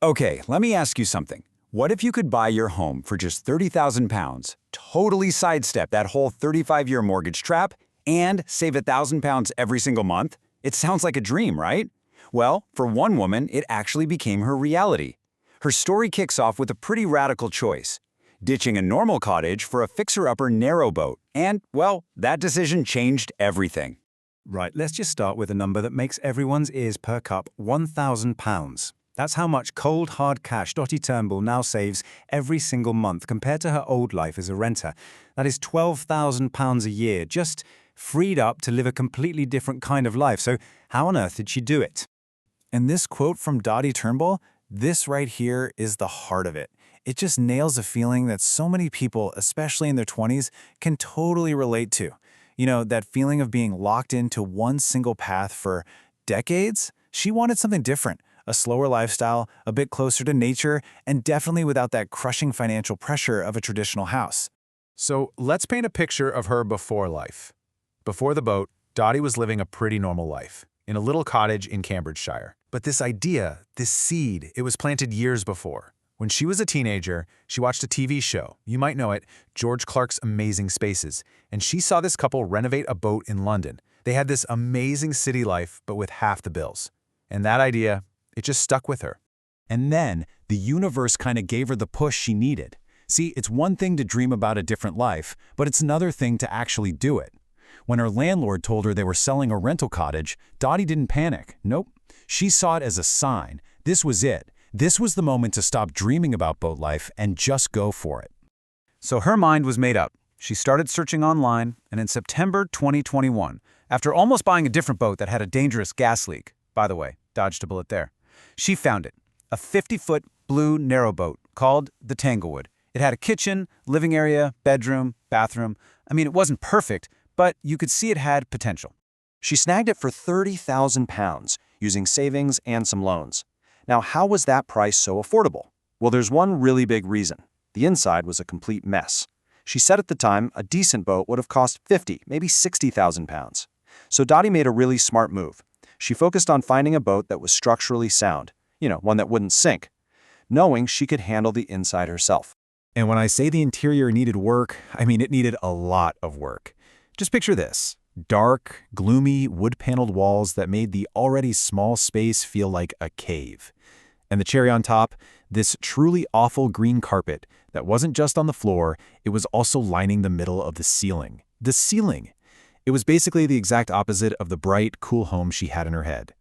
Okay, let me ask you something. What if you could buy your home for just 30,000 pounds, totally sidestep that whole 35-year mortgage trap, and save 1,000 pounds every single month? It sounds like a dream, right? Well, for one woman, it actually became her reality. Her story kicks off with a pretty radical choice, ditching a normal cottage for a fixer-upper narrowboat. And, well, that decision changed everything. Right, let's just start with a number that makes everyone's ears perk up: £1,000. That's how much cold, hard cash Dottie Turnbull now saves every single month compared to her old life as a renter. That is £12,000 a year, just freed up to live a completely different kind of life. So how on earth did she do it? And this quote from Dottie Turnbull, this right here is the heart of it. It just nails a feeling that so many people, especially in their 20s, can totally relate to. You know, that feeling of being locked into one single path for decades? She wanted something different, a slower lifestyle, a bit closer to nature, and definitely without that crushing financial pressure of a traditional house. So let's paint a picture of her before life. Before the boat, Dottie was living a pretty normal life in a little cottage in Cambridgeshire. But this idea, this seed, it was planted years before. When she was a teenager, she watched a TV show, you might know it, George Clark's Amazing Spaces, and she saw this couple renovate a boat in London. They had this amazing city life, but with half the bills. And that idea, it just stuck with her. And then, the universe kind of gave her the push she needed. See, it's one thing to dream about a different life, but it's another thing to actually do it. When her landlord told her they were selling a rental cottage, Dottie didn't panic. Nope. She saw it as a sign. This was it. This was the moment to stop dreaming about boat life and just go for it. So her mind was made up. She started searching online, and in September 2021, after almost buying a different boat that had a dangerous gas leak, by the way, dodged a bullet there, she found it, a 50-foot blue narrowboat called the Tanglewood. It had a kitchen, living area, bedroom, bathroom. I mean, it wasn't perfect, but you could see it had potential. She snagged it for £30,000 using savings and some loans. Now, how was that price so affordable? Well, there's one really big reason. The inside was a complete mess. She said at the time a decent boat would have cost 50, maybe 60,000 pounds. So Dottie made a really smart move. She focused on finding a boat that was structurally sound, one that wouldn't sink, knowing she could handle the inside herself. And when I say the interior needed work, I mean it needed a lot of work. Just picture this. Dark, gloomy, wood-paneled walls that made the already small space feel like a cave. And the cherry on top, this truly awful green carpet that wasn't just on the floor, it was also lining the middle of the ceiling. The ceiling! It was basically the exact opposite of the bright, cool home she had in her head.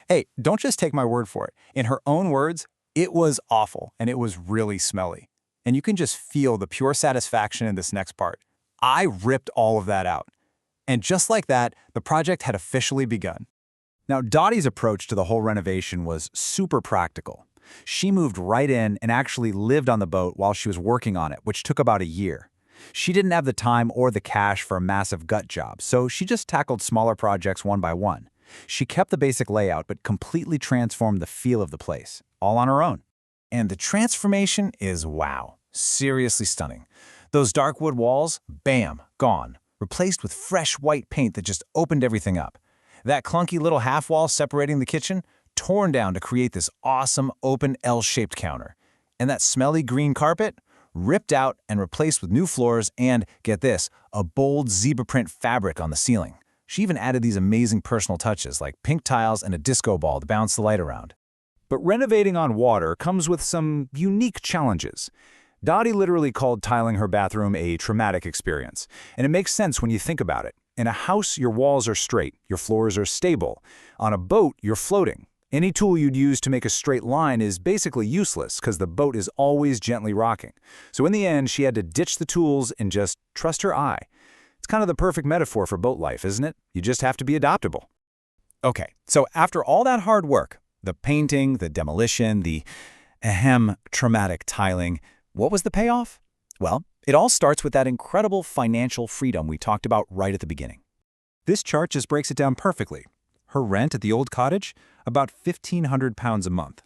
Hey, don't just take my word for it. In her own words, it was awful and it was really smelly. And you can just feel the pure satisfaction in this next part. I ripped all of that out. And just like that, the project had officially begun. Now, Dottie's approach to the whole renovation was super practical. She moved right in and actually lived on the boat while she was working on it, which took about a year. She didn't have the time or the cash for a massive gut job, so she just tackled smaller projects one by one. She kept the basic layout, but completely transformed the feel of the place, all on her own. And the transformation is wow, seriously stunning. Those dark wood walls, bam, gone, replaced with fresh white paint that just opened everything up. That clunky little half wall separating the kitchen, torn down to create this awesome open L-shaped counter. And that smelly green carpet, ripped out and replaced with new floors and, get this, a bold zebra print fabric on the ceiling. She even added these amazing personal touches like pink tiles and a disco ball to bounce the light around. But renovating on water comes with some unique challenges. Dottie literally called tiling her bathroom a traumatic experience, and it makes sense when you think about it. In a house, your walls are straight, your floors are stable. On a boat, you're floating. Any tool you'd use to make a straight line is basically useless because the boat is always gently rocking. So in the end, she had to ditch the tools and just trust her eye. It's kind of the perfect metaphor for boat life, isn't it? You just have to be adaptable. Okay, so after all that hard work, the painting, the demolition, the traumatic tiling, what was the payoff? Well, it all starts with that incredible financial freedom we talked about right at the beginning. This chart just breaks it down perfectly. Her rent at the old cottage, about £1,500 a month.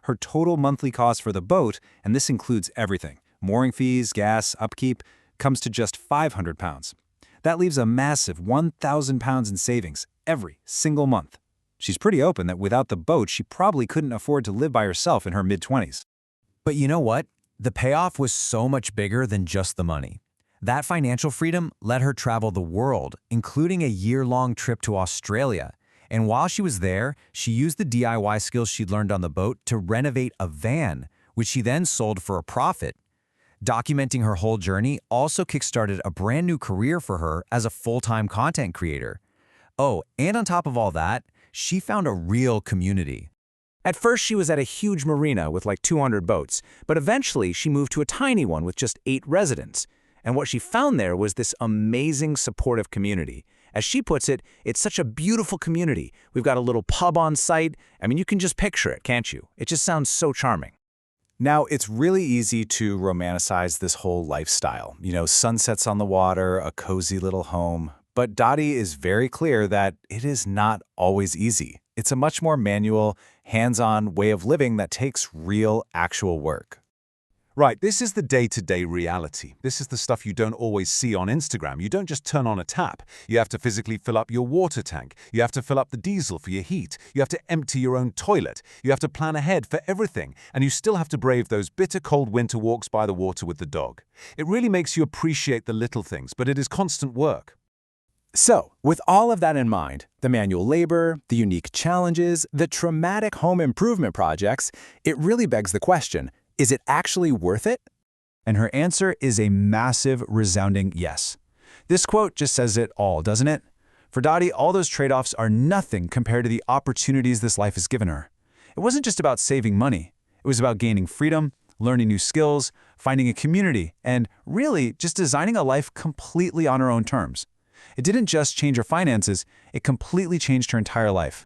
Her total monthly cost for the boat, and this includes everything, mooring fees, gas, upkeep, comes to just £500. That leaves a massive £1,000 in savings every single month. She's pretty open that without the boat, she probably couldn't afford to live by herself in her mid-20s. But you know what? The payoff was so much bigger than just the money. That financial freedom let her travel the world, including a year-long trip to Australia. And while she was there, she used the DIY skills she'd learned on the boat to renovate a van, which she then sold for a profit. Documenting her whole journey also kickstarted a brand new career for her as a full-time content creator. Oh, and on top of all that, she found a real community. At first, she was at a huge marina with like 200 boats, but eventually she moved to a tiny one with just 8 residents. And what she found there was this amazing supportive community. As she puts it, it's such a beautiful community. We've got a little pub on site. I mean, you can just picture it, can't you? It just sounds so charming. Now, it's really easy to romanticize this whole lifestyle. You know, sunsets on the water, a cozy little home. But Dottie is very clear that it is not always easy. It's a much more manual, hands-on way of living that takes real, actual work. Right, this is the day-to-day reality. This is the stuff you don't always see on Instagram. You don't just turn on a tap. You have to physically fill up your water tank. You have to fill up the diesel for your heat. You have to empty your own toilet. You have to plan ahead for everything. And you still have to brave those bitter cold winter walks by the water with the dog. It really makes you appreciate the little things, but it is constant work. So, with all of that in mind, the manual labor, the unique challenges, the traumatic home improvement projects, it really begs the question, is it actually worth it? And her answer is a massive, resounding yes. This quote just says it all, doesn't it? For Dottie, all those trade-offs are nothing compared to the opportunities this life has given her. It wasn't just about saving money. It was about gaining freedom, learning new skills, finding a community, and really just designing a life completely on her own terms. It didn't just change her finances, it completely changed her entire life.